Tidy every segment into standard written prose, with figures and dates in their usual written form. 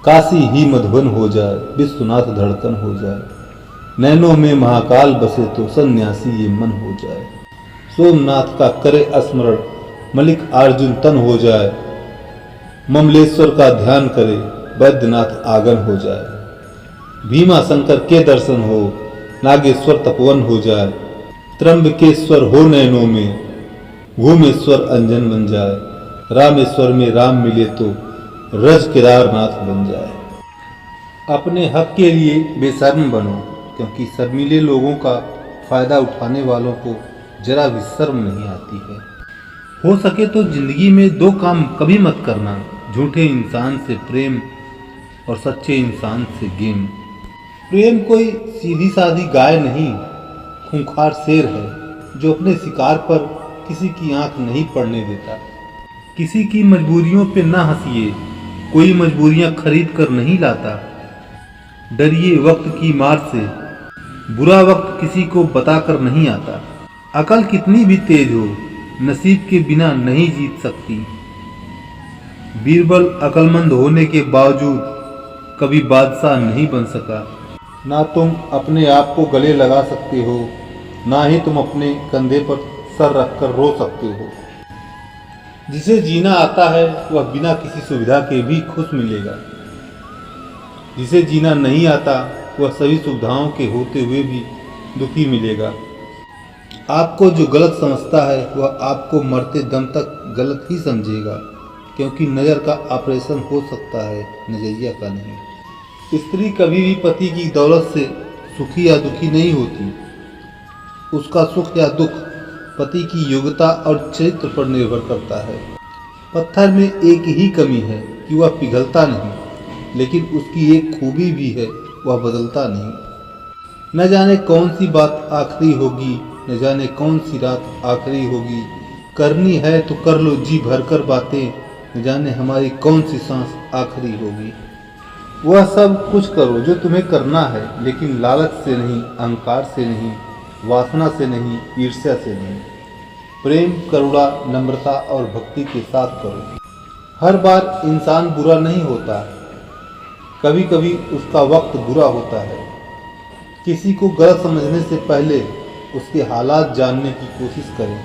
काशी ही मधुबन हो जाए, विश्वनाथ धड़कन हो जाए, नैनों में महाकाल बसे तो सन्यासी ये मन हो जाए। सोमनाथ का करे स्मरण, मलिक अर्जुन तन हो जाए, ममलेश्वर का ध्यान करे, वैद्यनाथ आंगन हो जाए। भीमा शंकर के दर्शन हो, नागेश्वर तपोवन हो जाए, त्र्यंबकेश्वर हो नैनों में, भूमेश्वर अंजन बन जाए, रामेश्वर में राम मिले तो रज केदारनाथ बन जाए। अपने हक के लिए बेशर्म बनो, क्योंकि शर्मीले लोगों का फायदा उठाने वालों को जरा भी शर्म नहीं आती है। हो सके तो जिंदगी में दो काम कभी मत करना, झूठे इंसान से प्रेम और सच्चे इंसान से गेम। प्रेम कोई सीधी सादी गाय नहीं, खूंखार शेर है जो अपने शिकार पर किसी की आंख नहीं पड़ने देता। किसी की मजबूरियों पे ना हंसिए, कोई मजबूरियां खरीद कर नहीं लाता। डरिए वक्त की मार से, बुरा वक्त किसी को बताकर नहीं आता। अकल कितनी भी तेज हो, नसीब के बिना नहीं जीत सकती। बीरबल अकलमंद होने के बावजूद कभी बादशाह नहीं बन सका। ना तुम अपने आप को गले लगा सकते हो, ना ही तुम अपने कंधे पर सर रखकर रो सकते हो। जिसे जीना आता है वह बिना किसी सुविधा के भी खुश मिलेगा। जिसे जीना नहीं आता वह सभी सुविधाओं के होते हुए भी दुखी मिलेगा। आपको जो गलत समझता है वह आपको मरते दम तक गलत ही समझेगा, क्योंकि नज़र का ऑपरेशन हो सकता है, नजरिया का नहीं। स्त्री कभी भी पति की दौलत से सुखी या दुखी नहीं होती। उसका सुख या दुख पति की योग्यता और चरित्र पर निर्भर करता है। पत्थर में एक ही कमी है कि वह पिघलता नहीं, लेकिन उसकी एक खूबी भी है, वह बदलता नहीं। न जाने कौन सी बात आखिरी होगी, न जाने कौन सी रात आखिरी होगी। करनी है तो कर लो जी भरकर बातें, न जाने हमारी कौन सी सांस आखिरी होगी। वह सब कुछ करो जो तुम्हें करना है, लेकिन लालच से नहीं, अहंकार से नहीं, वासना से नहीं, ईर्ष्या से नहीं। प्रेम, करुणा, नम्रता और भक्ति के साथ करो। हर बार इंसान बुरा नहीं होता, कभी कभी उसका वक्त बुरा होता है। किसी को गलत समझने से पहले उसके हालात जानने की कोशिश करें।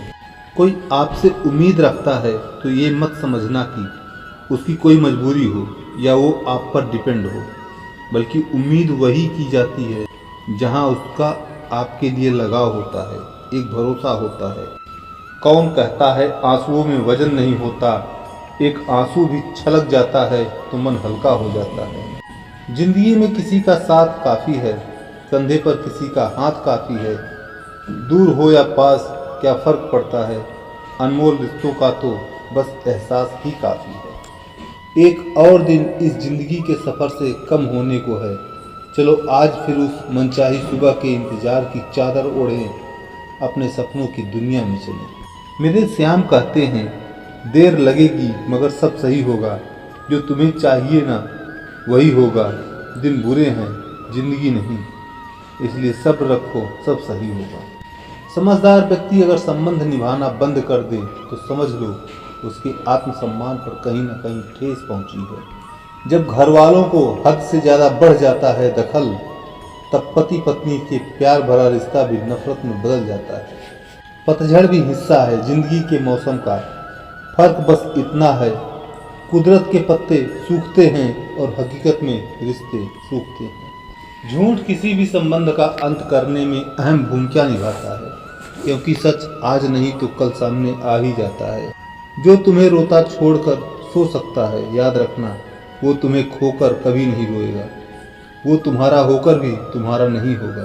कोई आपसे उम्मीद रखता है तो ये मत समझना कि उसकी कोई मजबूरी हो या वो आप पर डिपेंड हो, बल्कि उम्मीद वही की जाती है जहां उसका आपके लिए लगाव होता है, एक भरोसा होता है। कौन कहता है आंसुओं में वजन नहीं होता, एक आंसू भी छलक जाता है तो मन हल्का हो जाता है। जिंदगी में किसी का साथ काफ़ी है, कंधे पर किसी का हाथ काफ़ी है। दूर हो या पास क्या फ़र्क पड़ता है, अनमोल रिश्तों का तो बस एहसास ही काफ़ी है। एक और दिन इस जिंदगी के सफ़र से कम होने को है। चलो आज फिर उस मनचाही सुबह के इंतज़ार की चादर ओढ़ें, अपने सपनों की दुनिया में चलें। मेरे श्याम कहते हैं, देर लगेगी मगर सब सही होगा। जो तुम्हें चाहिए ना वही होगा। दिन बुरे हैं, जिंदगी नहीं, इसलिए सब्र रखो, सब सही होगा। समझदार व्यक्ति अगर संबंध निभाना बंद कर दे तो समझ लो उसके आत्मसम्मान पर कहीं ना कहीं ठेस पहुंची है। जब घर वालों को हद से ज़्यादा बढ़ जाता है दखल, तब पति पत्नी के प्यार भरा रिश्ता भी नफरत में बदल जाता है। पतझड़ भी हिस्सा है जिंदगी के मौसम का, फर्क बस इतना है, कुदरत के पत्ते सूखते हैं और हकीकत में रिश्ते सूखते हैं। झूठ किसी भी संबंध का अंत करने में अहम भूमिका निभाता है, क्योंकि सच आज नहीं तो कल सामने आ ही जाता है। जो तुम्हें रोता छोड़कर सो सकता है, याद रखना वो तुम्हें खोकर कभी नहीं रोएगा, वो तुम्हारा होकर भी तुम्हारा नहीं होगा।